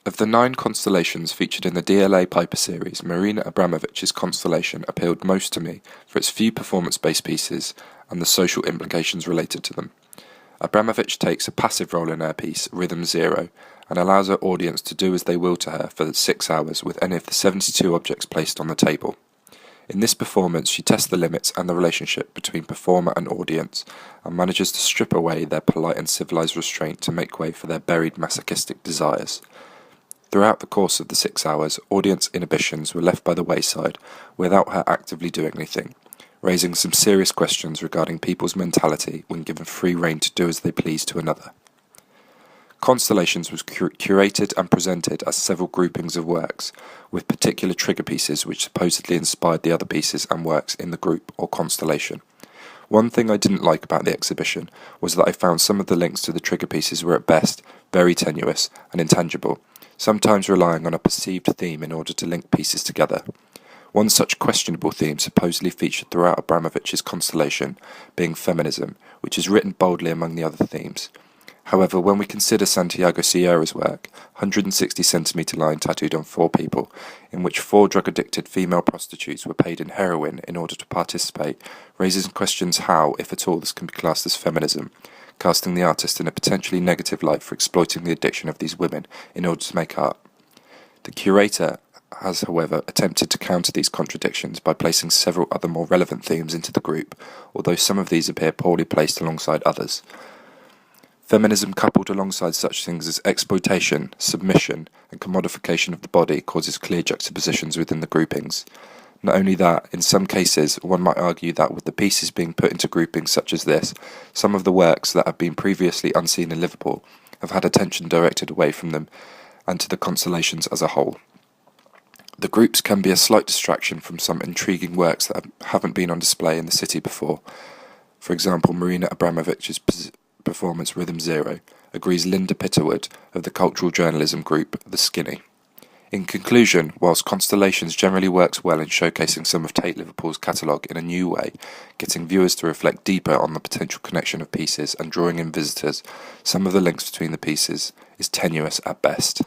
Of the 9 constellations featured in the DLA Piper series, Marina Abramović's constellation appealed most to me for its few performance-based pieces and the social implications related to them. Abramović takes a passive role in her piece, Rhythm Zero, and allows her audience to do as they will to her for 6 hours with any of the 72 objects placed on the table. In this performance, she tests the limits and the relationship between performer and audience, and manages to strip away their polite and civilized restraint to make way for their buried masochistic desires. Throughout the course of the 6 hours, audience inhibitions were left by the wayside without her actively doing anything, raising some serious questions regarding people's mentality when given free rein to do as they please to another. Constellations was curated and presented as several groupings of works, with particular trigger pieces which supposedly inspired the other pieces and works in the group or constellation. One thing I didn't like about the exhibition was that I found some of the links to the trigger pieces were at best very tenuous and intangible, sometimes relying on a perceived theme in order to link pieces together. One such questionable theme supposedly featured throughout Abramović's constellation being feminism, which is written boldly among the other themes. However, when we consider Santiago Sierra's work, 160cm line tattooed on 4 people, in which 4 drug-addicted female prostitutes were paid in heroin in order to participate, raises questions how, if at all, this can be classed as feminism, casting the artist in a potentially negative light for exploiting the addiction of these women in order to make art. The curator has, however, attempted to counter these contradictions by placing several other more relevant themes into the group, although some of these appear poorly placed alongside others. Feminism coupled alongside such things as exploitation, submission, and commodification of the body causes clear juxtapositions within the groupings. Not only that, in some cases, one might argue that with the pieces being put into groupings such as this, some of the works that have been previously unseen in Liverpool have had attention directed away from them and to the constellations as a whole. The groups can be a slight distraction from some intriguing works that haven't been on display in the city before. For example, Marina Abramović's performance Rhythm Zero, agrees Linda Pitterwood of the cultural journalism group The Skinny. In conclusion, whilst Constellations generally works well in showcasing some of Tate Liverpool's catalogue in a new way, getting viewers to reflect deeper on the potential connection of pieces and drawing in visitors, some of the links between the pieces is tenuous at best.